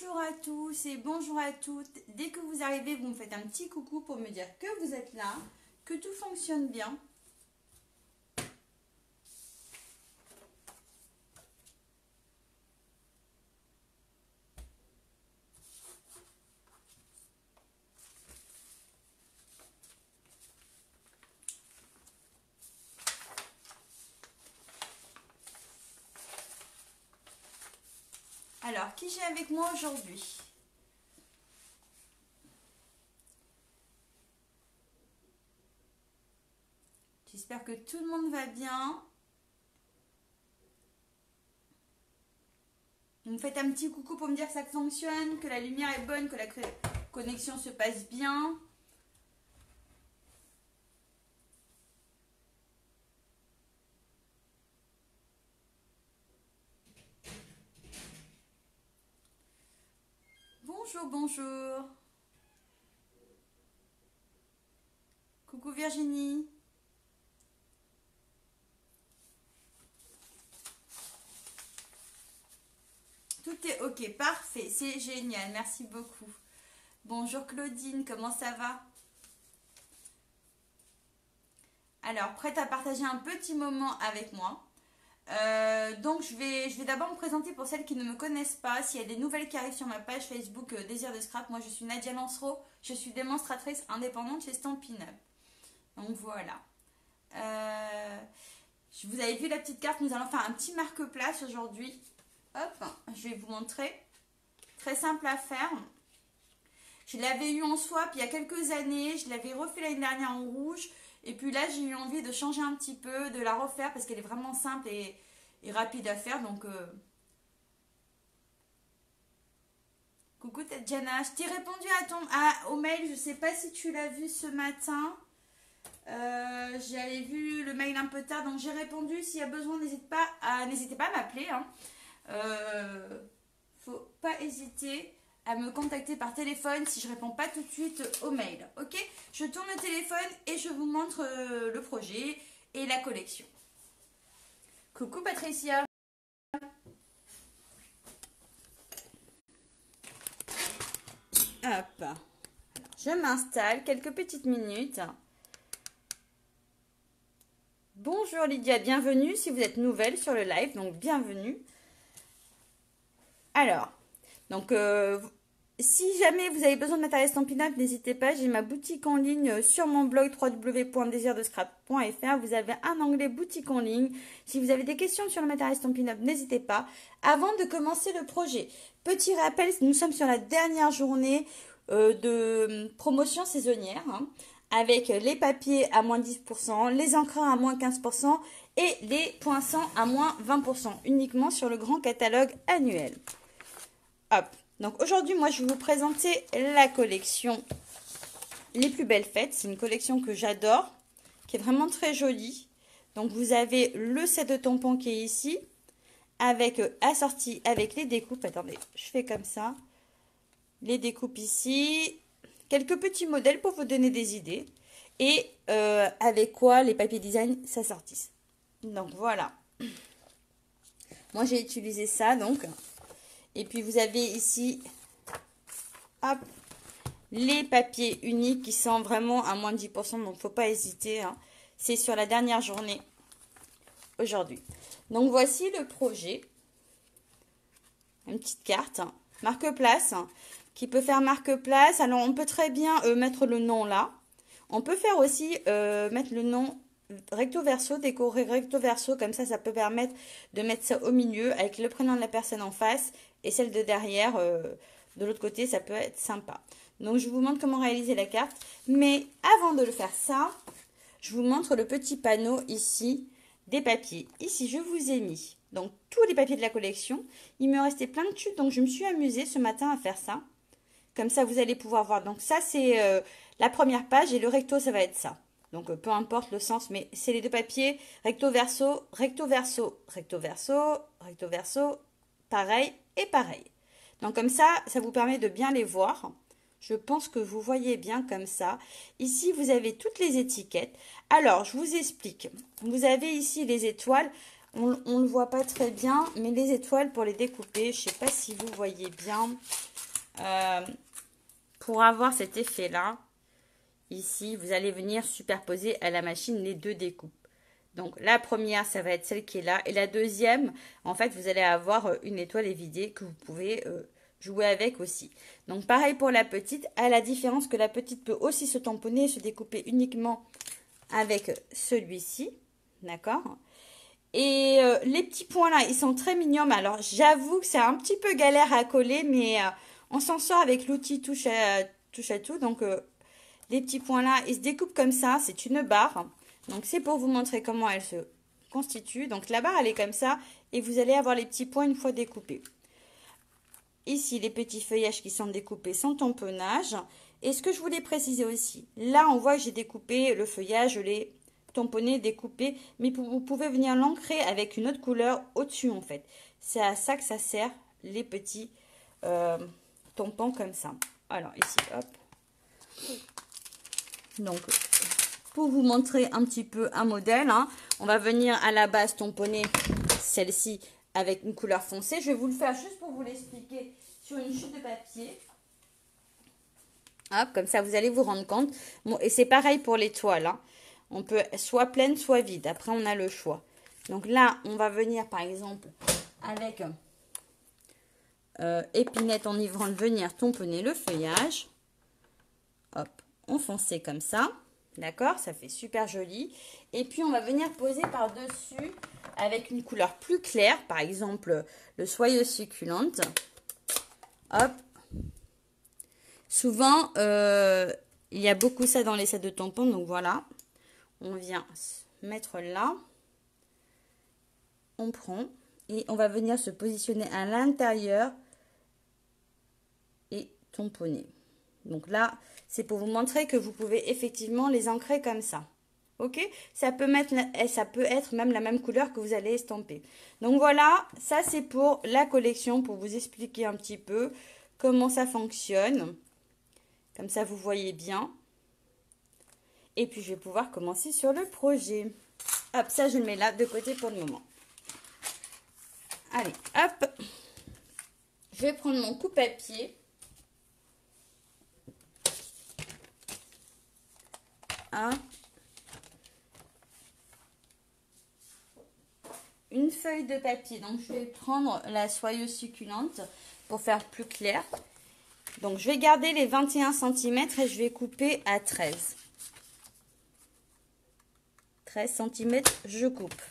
Bonjour à tous et bonjour à toutes. Dès que vous arrivez, vous me faites un petit coucou pour me dire que vous êtes là, que tout fonctionne bien. Alors, qui j'ai avec moi aujourd'hui? J'espère que tout le monde va bien. Vous me faites un petit coucou pour me dire que ça fonctionne, que la lumière est bonne, que la connexion se passe bien. Bonjour, bonjour. Coucou Virginie. Tout est ok, parfait, c'est génial, merci beaucoup. Bonjour Claudine, comment ça va? Alors, prête à partager un petit moment avec moi. Donc, je vais d'abord me présenter pour celles qui ne me connaissent pas. S'il y a des nouvelles qui arrivent sur ma page Facebook Désir de Scrap, moi je suis Nadia Lancereau, je suis démonstratrice indépendante chez Stampin' Up. Donc voilà. Vous avez vu la petite carte, nous allons faire un petit marque-place aujourd'hui. Hop, je vais vous montrer. Très simple à faire. Je l'avais eu en swap il y a quelques années, je l'avais refait l'année dernière en rouge. Et puis là, j'ai eu envie de changer un petit peu, de la refaire parce qu'elle est vraiment simple et rapide à faire. Donc, coucou Tadjana, je t'ai répondu au mail, je ne sais pas si tu l'as vu ce matin. J'avais vu le mail un peu tard, donc j'ai répondu. S'il y a besoin, n'hésitez pas à m'appeler. Hein. Faut pas hésiter à me contacter par téléphone si je réponds pas tout de suite au mail. Ok, je tourne le téléphone et je vous montre le projet et la collection. Coucou Patricia. Hop. Alors, je m'installe quelques petites minutes. Bonjour Lydia, bienvenue si vous êtes nouvelle sur le live, donc bienvenue. Alors, donc si jamais vous avez besoin de matériel Stampin' Up, n'hésitez pas, j'ai ma boutique en ligne sur mon blog www.desirdescrap.fr. Vous avez un onglet boutique en ligne. Si vous avez des questions sur le matériel Stampin' Up, n'hésitez pas. Avant de commencer le projet, petit rappel, nous sommes sur la dernière journée de promotion saisonnière, hein, avec les papiers à moins 10%, les encrins à moins 15% et les poinçons à moins 20%, uniquement sur le grand catalogue annuel. Hop. Donc aujourd'hui, moi, je vais vous présenter la collection Les Plus Belles Fêtes. C'est une collection que j'adore, qui est vraiment très jolie. Donc vous avez le set de tampons qui est ici, avec assorti avec les découpes. Attendez, je fais comme ça. Les découpes ici. Quelques petits modèles pour vous donner des idées. Et avec quoi les papiers design s'assortissent. Donc voilà. Moi, j'ai utilisé ça, donc. Et puis, vous avez ici, hop, les papiers uniques qui sont vraiment à moins de 10%. Donc, il ne faut pas hésiter. Hein. C'est sur la dernière journée aujourd'hui. Donc, voici le projet. Une petite carte. Hein. Marque-place. Hein, qui peut faire marque-place. Alors, on peut très bien mettre le nom là. On peut faire aussi mettre le nom recto verso, décorer recto verso. Comme ça peut permettre de mettre ça au milieu avec le prénom de la personne en face. Et celle de derrière, de l'autre côté, ça peut être sympa. Donc, je vous montre comment réaliser la carte. Mais avant de le faire ça, je vous montre le petit panneau ici des papiers. Ici, je vous ai mis donc tous les papiers de la collection. Il me restait plein de tubes, donc je me suis amusée ce matin à faire ça. Comme ça, vous allez pouvoir voir. Donc, ça, c'est la première page et le recto, ça va être ça. Donc, peu importe le sens, mais c'est les deux papiers. Recto verso, recto verso, recto verso, recto verso, pareil et pareil. Donc comme ça vous permet de bien les voir. Je pense que vous voyez bien comme ça. Ici, vous avez toutes les étiquettes. Alors, je vous explique. Vous avez ici les étoiles. on ne le voit pas très bien, mais les étoiles pour les découper, je ne sais pas si vous voyez bien, pour avoir cet effet-là, ici, vous allez venir superposer à la machine les deux découpes. Donc la première, ça va être celle qui est là, et la deuxième, en fait, vous allez avoir une étoile évidée que vous pouvez jouer avec aussi. Donc pareil pour la petite, à la différence que la petite peut aussi se tamponner et se découper uniquement avec celui-ci, d'accord? Et les petits points là, ils sont très mignons. Mais alors, j'avoue que c'est un petit peu galère à coller, mais on s'en sort avec l'outil touche à tout. Donc, les petits points là, ils se découpent comme ça. C'est une barre. Donc, c'est pour vous montrer comment elle se constitue. Donc, la barre, elle est comme ça. Et vous allez avoir les petits points une fois découpés. Ici, les petits feuillages qui sont découpés sans tamponnage. Et ce que je voulais préciser aussi, là, on voit que j'ai découpé le feuillage, je l'ai tamponné, découpé, mais vous pouvez venir l'ancrer avec une autre couleur au-dessus, en fait. C'est à ça que ça sert, les petits tampons comme ça. Alors, ici, hop. Donc, pour vous montrer un petit peu un modèle, hein, on va venir à la base tamponner celle-ci avec une couleur foncée. Je vais vous le faire juste pour vous l'expliquer sur une chute de papier. Hop, comme ça, vous allez vous rendre compte. Bon, et c'est pareil pour les toiles. Hein. On peut soit pleine, soit vide. Après, on a le choix. Donc là, on va venir, par exemple, avec épinette enivrante, venir tamponner le feuillage. Hop, enfoncer comme ça. D'accord, ça fait super joli. Et puis, on va venir poser par-dessus avec une couleur plus claire. Par exemple, le soyeuse succulente. Hop. Souvent, il y a beaucoup ça dans les sets de tampons. Donc, voilà. On vient se mettre là. On prend. Et on va venir se positionner à l'intérieur. Et tamponner. Donc là, c'est pour vous montrer que vous pouvez effectivement les ancrer comme ça. Ok, ça peut être même la même couleur que vous allez estamper. Donc voilà, ça c'est pour la collection, pour vous expliquer un petit peu comment ça fonctionne. Comme ça, vous voyez bien. Et puis, je vais pouvoir commencer sur le projet. Hop, ça, je le mets là de côté pour le moment. Allez, hop. Je vais prendre mon coupe-papier. Une feuille de papier. Donc, je vais prendre la soyeuse succulente pour faire plus clair. Donc, je vais garder les 21 cm et je vais couper à 13. 13 cm, je coupe.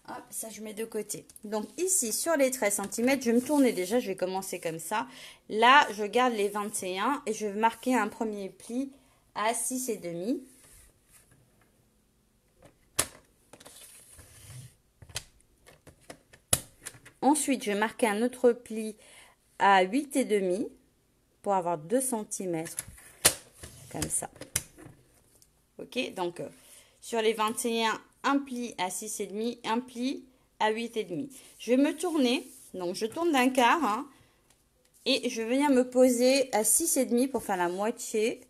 Hop, ça, je mets de côté. Donc, ici, sur les 13 cm, je vais me tourner déjà. Je vais commencer comme ça. Là, je garde les 21 et je vais marquer un premier pli à 6,5. Ensuite, je vais marquer un autre pli à 8,5 pour avoir 2 cm comme ça. Ok, donc sur les 21, un pli à 6,5, un pli à 8,5. Je vais me tourner, donc je tourne d'un quart hein, et je vais venir me poser à 6,5 pour faire la moitié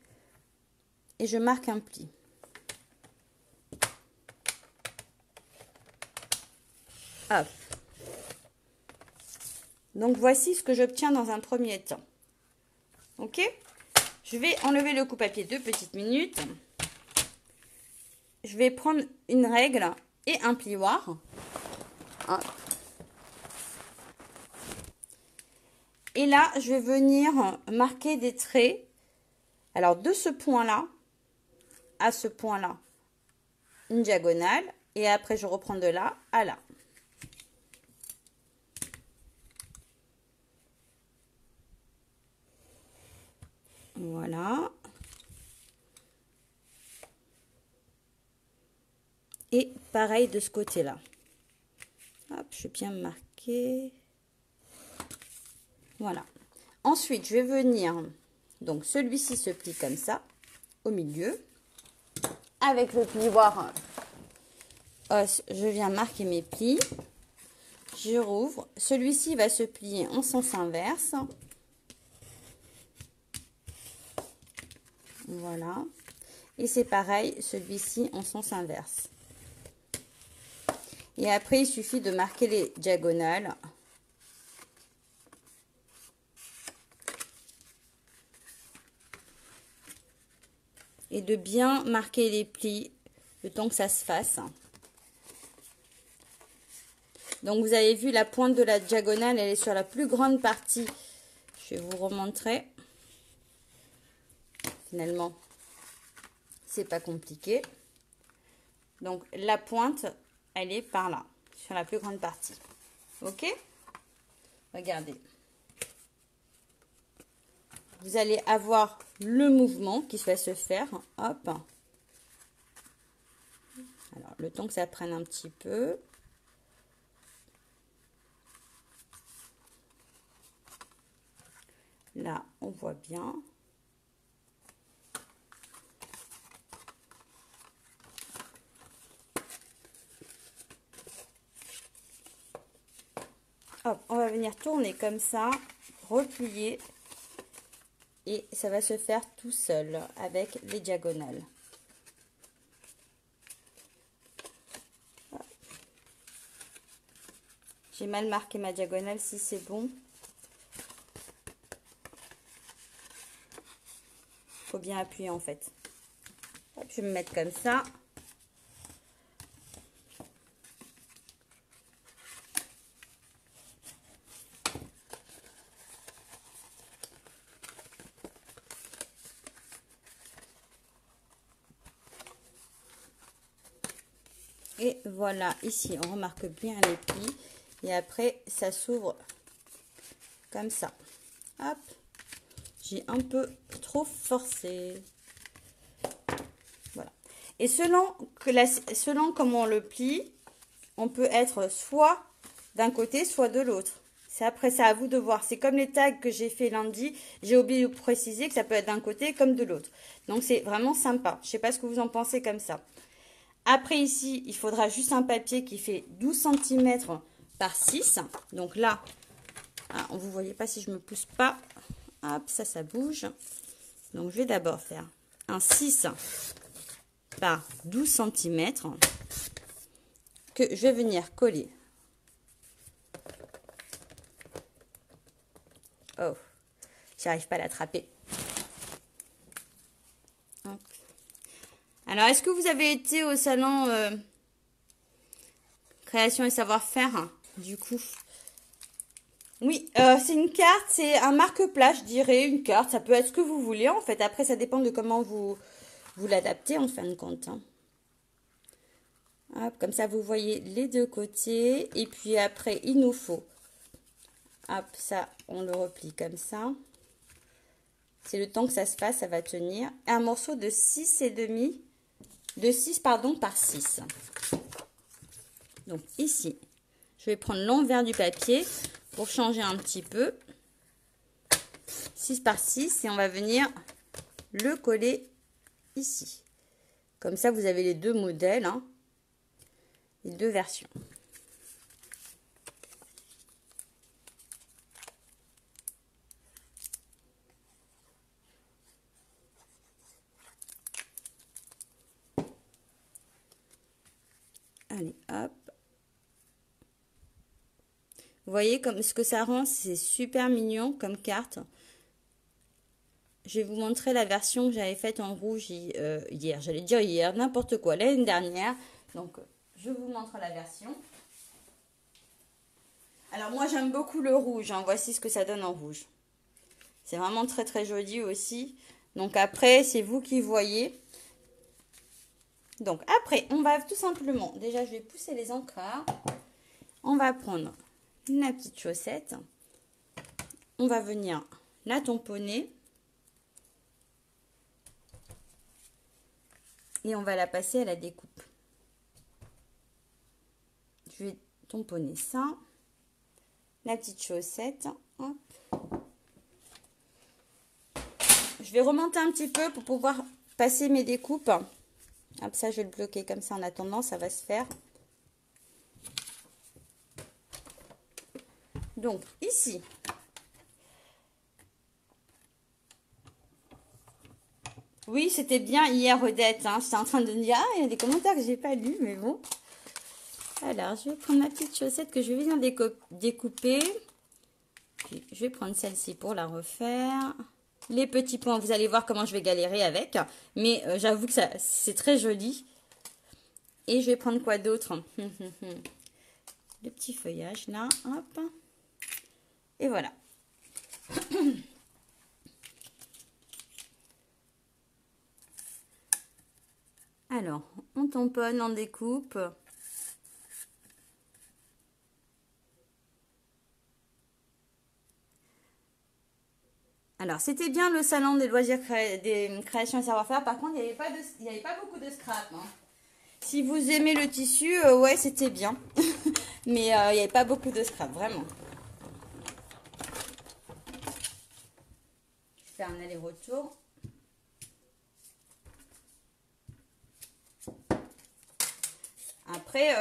et je marque un pli. Hop. Donc, voici ce que j'obtiens dans un premier temps. Ok? Je vais enlever le coupe-papier 2 petites minutes. Je vais prendre une règle et un plioir. Hop. Et là, je vais venir marquer des traits. Alors, de ce point-là à ce point-là, une diagonale. Et après, je reprends de là à là. Voilà. Et pareil de ce côté-là. Hop, je vais bien marquer. Voilà. Ensuite, je vais venir, donc celui-ci se plie comme ça, au milieu. Avec le plioir os, je viens marquer mes plis. Je rouvre. Celui-ci va se plier en sens inverse. Voilà. Et c'est pareil, celui-ci en sens inverse. Et après, il suffit de marquer les diagonales. Et de bien marquer les plis le temps que ça se fasse. Donc vous avez vu la pointe de la diagonale, elle est sur la plus grande partie. Je vais vous remontrer. Finalement, c'est pas compliqué. Donc la pointe, elle est par là, sur la plus grande partie. Ok? Regardez. Vous allez avoir le mouvement qui va se faire. Hop. Alors, le temps que ça prenne un petit peu. Là, on voit bien. Hop, on va venir tourner comme ça, replier. Et ça va se faire tout seul avec les diagonales. J'ai mal marqué ma diagonale, si c'est bon. Faut bien appuyer en fait. Hop, je vais me mettre comme ça. Et voilà, ici on remarque bien les plis. Et après ça s'ouvre comme ça. Hop, j'ai un peu trop forcé. Voilà. Et selon comment on le plie, on peut être soit d'un côté, soit de l'autre. C'est après ça à vous de voir. C'est comme les tags que j'ai fait lundi. J'ai oublié de préciser que ça peut être d'un côté comme de l'autre. Donc c'est vraiment sympa. Je sais pas ce que vous en pensez comme ça. Après ici, il faudra juste un papier qui fait 12 cm par 6. Donc là, vous voyez pas si je me pousse pas. Hop, ça bouge. Donc je vais d'abord faire un 6 par 12 cm que je vais venir coller. Oh, j'arrive pas à l'attraper. Alors, est-ce que vous avez été au salon Création et Savoir-faire, du coup? Oui, c'est une carte, c'est un marque-plat, je dirais, une carte. Ça peut être ce que vous voulez, en fait. Après, ça dépend de comment vous l'adaptez, en fin de compte. Hop, comme ça, vous voyez les deux côtés. Et puis après, il nous faut, hop, ça, on le replie comme ça. C'est le temps que ça se fasse, ça va tenir. Un morceau de 6,5, de 6, pardon, par 6. Donc ici, je vais prendre l'envers du papier pour changer un petit peu. 6 par 6 et on va venir le coller ici. Comme ça, vous avez les deux modèles, hein, les deux versions. Allez, hop. Vous voyez comme ce que ça rend, c'est super mignon comme carte. Je vais vous montrer la version que j'avais faite en rouge hier. J'allais dire hier, n'importe quoi, l'année dernière. Donc, je vous montre la version. Alors, moi, j'aime beaucoup le rouge. Hein. Voici ce que ça donne en rouge. C'est vraiment très, très joli aussi. Donc, après, c'est vous qui voyez. Donc, après, on va tout simplement... Déjà, je vais pousser les encreurs. On va prendre la petite chaussette. On va venir la tamponner. Et on va la passer à la découpe. Je vais tamponner ça. La petite chaussette. Hop. Je vais remonter un petit peu pour pouvoir passer mes découpes. Hop, ça, je vais le bloquer comme ça en attendant, ça va se faire. Donc, ici, oui, c'était bien hier, Odette. Hein. J'étais en train de me dire, ah, il y a des commentaires que j'ai pas lus, mais bon. Alors, je vais prendre ma petite chaussette que je viens découper. Puis, je vais prendre celle-ci pour la refaire. Les petits points, vous allez voir comment je vais galérer avec. Mais j'avoue que c'est très joli. Et je vais prendre quoi d'autre? Le petit feuillage là, hop. Et voilà. Alors, on tamponne, on découpe. Alors, c'était bien le salon des loisirs des créations et savoir-faire. Par contre, il n'y avait pas beaucoup de scrap. Hein. Si vous aimez le tissu, ouais, c'était bien. Mais il n'y avait pas beaucoup de scrap, vraiment. Je fais un aller-retour. Après,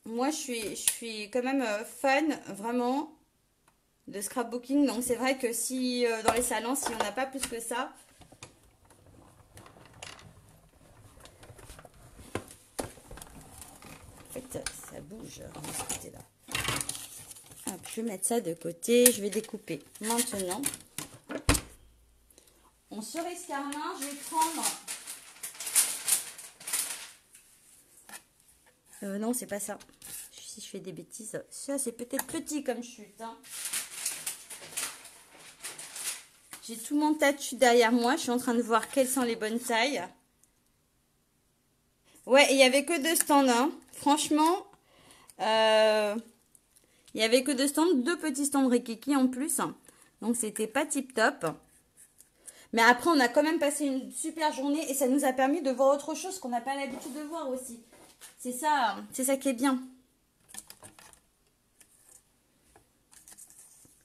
moi, je suis quand même fan, vraiment, de scrapbooking. Donc, c'est vrai que si, dans les salons, si on n'a pas plus que ça... En fait, ça bouge de ce côté-là. Hop, je vais mettre ça de côté. Je vais découper maintenant. En cerise carmin, je vais prendre... non, c'est pas ça. Si je fais des bêtises. Ça, c'est peut-être petit comme chute. Hein. J'ai tout mon tas de chutes derrière moi. Je suis en train de voir quelles sont les bonnes tailles. Ouais, il n'y avait que 2 stands. Hein. Franchement, il n'y avait que 2 stands. 2 petits stands Rikiki en plus. Donc, c'était pas tip top. Mais après, on a quand même passé une super journée. Et ça nous a permis de voir autre chose qu'on n'a pas l'habitude de voir aussi. C'est ça qui est bien.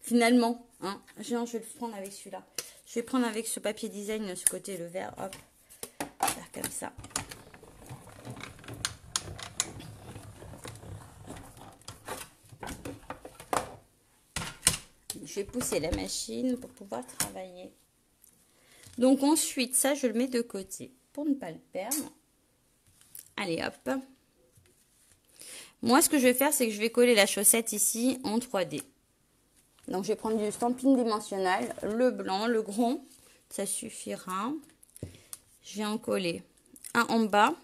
Finalement, hein. Je vais le prendre avec celui-là. Je vais prendre avec ce papier design, ce côté, le vert, hop. Faire comme ça. Je vais pousser la machine pour pouvoir travailler. Donc ensuite, ça, je le mets de côté pour ne pas le perdre. Allez, hop. Moi, ce que je vais faire, c'est que je vais coller la chaussette ici en 3D. Donc, je vais prendre du stamping dimensionnel, le blanc, le grand, ça suffira. Je vais en coller un en bas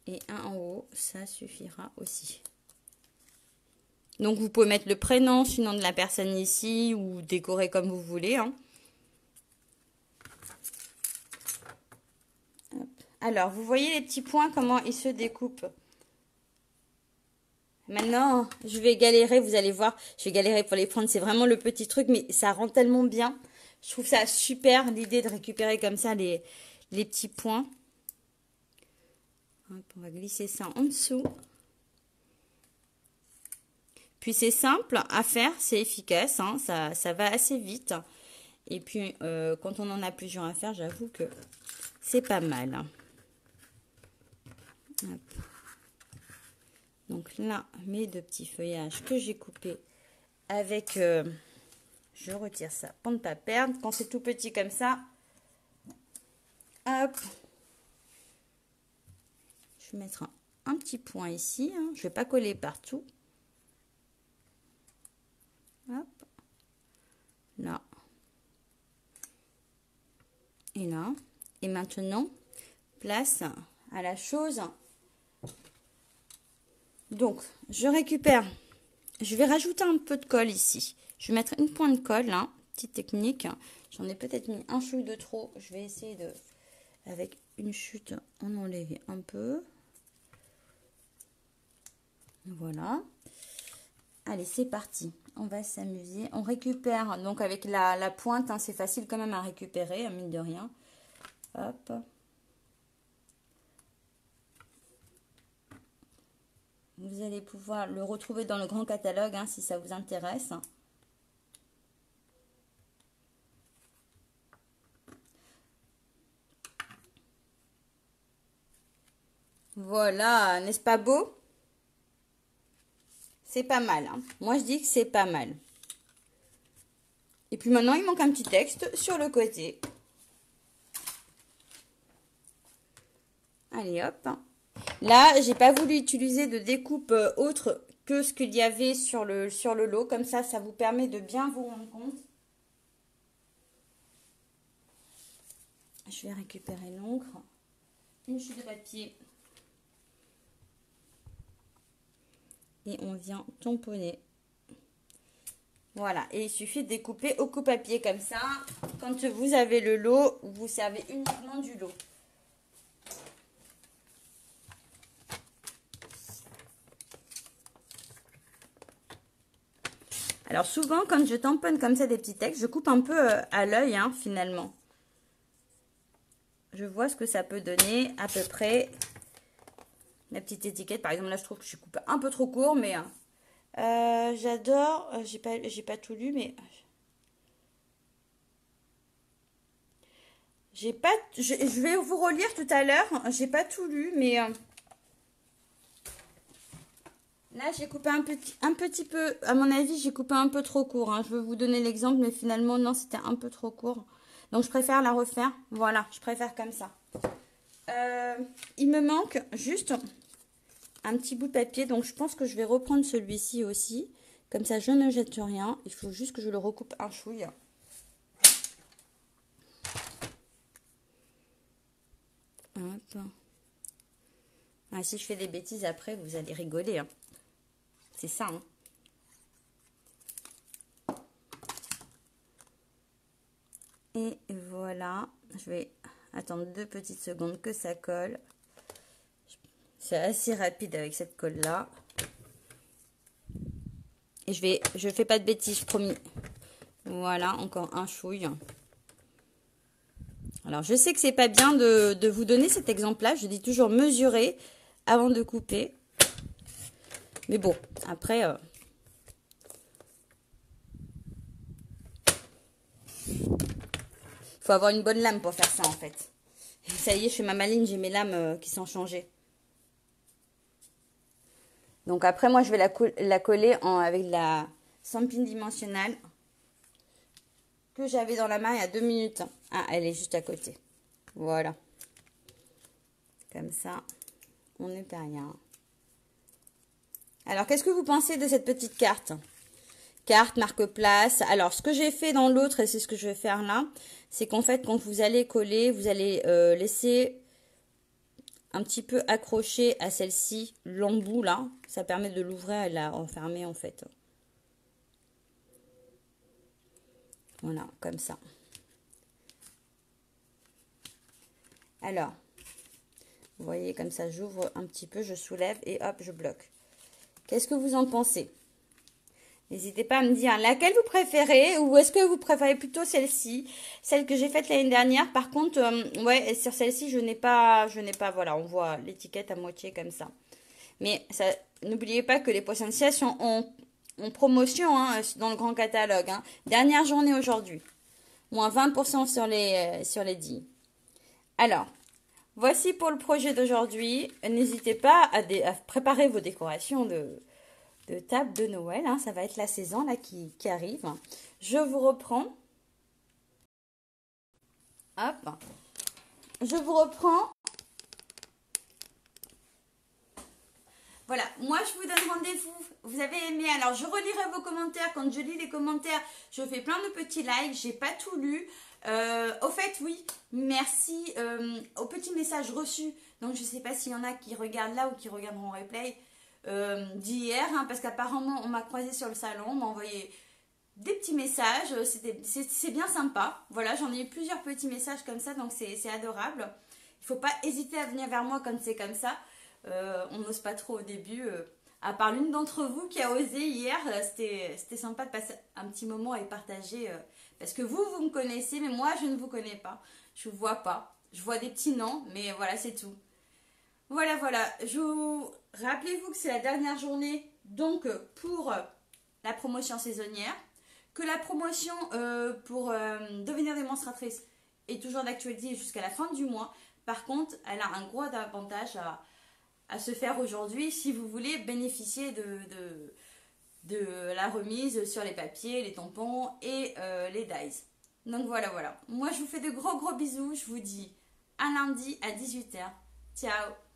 et un en haut, ça suffira aussi. Donc, vous pouvez mettre le prénom, sinon de la personne ici ou décorer comme vous voulez. Hein. Alors, vous voyez les petits points, comment ils se découpent. Maintenant, je vais galérer, vous allez voir, je vais galérer pour les prendre. C'est vraiment le petit truc, mais ça rend tellement bien. Je trouve ça super, l'idée de récupérer comme ça les petits points. Hop, on va glisser ça en dessous. Puis c'est simple à faire, c'est efficace, hein, ça va assez vite. Et puis, quand on en a plusieurs à faire, j'avoue que c'est pas mal. Hop. Donc là, mes 2 petits feuillages que j'ai coupés avec... je retire ça pour ne pas perdre. Quand c'est tout petit comme ça, hop. Je vais mettre un petit point ici. Hein. Je ne vais pas coller partout. Hop. Là. Et là. Et maintenant, place à la chose. Donc, je récupère. Je vais rajouter un peu de colle ici. Je vais mettre une pointe de colle, hein, petite technique. J'en ai peut-être mis un chouille de trop. Je vais essayer de, avec une chute, en enlever un peu. Voilà. Allez, c'est parti. On va s'amuser. On récupère, donc avec la pointe, hein, c'est facile quand même à récupérer, mine de rien. Hop. Vous allez pouvoir le retrouver dans le grand catalogue, hein, si ça vous intéresse. Voilà, n'est-ce pas beau? C'est pas mal. Hein. Moi, je dis que c'est pas mal. Et puis maintenant, il manque un petit texte sur le côté. Allez, hop. Là, j'ai pas voulu utiliser de découpe autre que ce qu'il y avait sur le lot. Comme ça vous permet de bien vous rendre compte. Je vais récupérer l'encre. Une chute de papier. Et on vient tamponner. Voilà, et il suffit de découper au coupe-papier comme ça. Quand vous avez le lot, vous servez uniquement du lot. Alors souvent, quand je tamponne comme ça des petits textes, je coupe un peu à l'œil, hein, finalement. Je vois ce que ça peut donner à peu près. La petite étiquette, par exemple, là je trouve que je coupe un peu trop court, mais j'adore. J'ai pas tout lu, mais j'ai pas. Je vais vous relire tout à l'heure. J'ai pas tout lu, mais là j'ai coupé un petit peu. À mon avis, j'ai coupé un peu trop court. Hein. Je veux vous donner l'exemple, mais finalement non, c'était un peu trop court. Donc je préfère la refaire. Voilà, je préfère comme ça. Il me manque juste un petit bout de papier, donc je pense que je vais reprendre celui-ci aussi. Comme ça, je ne jette rien. Il faut juste que je le recoupe un chouille. Hop. Ah, si je fais des bêtises après, vous allez rigoler. Hein. C'est ça. Hein. Et voilà. Je vais attendre 2 petites secondes que ça colle. C'est assez rapide avec cette colle-là. Et je fais pas de bêtises, promis. Voilà, encore un chouille. Alors, je sais que c'est pas bien de vous donner cet exemple-là. Je dis toujours mesurer avant de couper. Mais bon, après... faut avoir une bonne lame pour faire ça, en fait. Et ça y est, je fais ma maline, j'ai mes lames qui sont changées. Donc après, moi, je vais la coller avec la sampine dimensionnelle que j'avais dans la main il y a 2 minutes. Ah, elle est juste à côté. Voilà. Comme ça, on ne perd rien. Alors, qu'est-ce que vous pensez de cette petite carte? Carte, marque-place. Alors, ce que j'ai fait dans l'autre, et c'est ce que je vais faire là, c'est qu'en fait, quand vous allez coller, vous allez laisser un petit peu accroché à celle-ci, l'embout là. Ça permet de l'ouvrir et de la refermer en fait. Voilà, comme ça. Alors, vous voyez comme ça, j'ouvre un petit peu, je soulève et hop, je bloque. Qu'est-ce que vous en pensez? N'hésitez pas à me dire laquelle vous préférez ou est-ce que vous préférez plutôt celle-ci, celle que j'ai faite l'année dernière. Par contre, ouais, sur celle-ci, je n'ai pas, voilà, on voit l'étiquette à moitié comme ça. Mais n'oubliez pas que les poissons de siège sont en promotion hein, dans le grand catalogue. Hein. Dernière journée aujourd'hui. Moins 20% sur les 10. Alors, voici pour le projet d'aujourd'hui. N'hésitez pas à préparer vos décorations de table de Noël. Hein. Ça va être la saison là qui arrive. Je vous reprends. Hop. Je vous reprends. Voilà, moi je vous donne rendez-vous. Vous avez aimé, alors je relirai vos commentaires. Quand je lis les commentaires, je fais plein de petits likes. J'ai pas tout lu. Au fait, oui, merci aux petits messages reçus. Donc je sais pas s'il y en a qui regardent là ou qui regarderont en replay d'hier. Hein, parce qu'apparemment on m'a croisé sur le salon, on m'a envoyé des petits messages. C'est bien sympa. Voilà, j'en ai eu plusieurs petits messages comme ça, donc c'est adorable. Il faut pas hésiter à venir vers moi quand c'est comme ça. On n'ose pas trop au début, à part l'une d'entre vous qui a osé hier. C'était sympa de passer un petit moment et partager parce que vous me connaissez mais moi je ne vous connais pas, je vous vois pas, je vois des petits noms mais voilà c'est tout. Voilà, rappelez-vous que c'est la dernière journée donc pour la promotion saisonnière, que la promotion pour devenir démonstratrice est toujours d'actualité jusqu'à la fin du mois. Par contre, elle a un gros avantage à se faire aujourd'hui si vous voulez bénéficier de la remise sur les papiers, les tampons et les dies. Donc voilà. Moi, je vous fais de gros bisous. Je vous dis à lundi à 18 h. Ciao!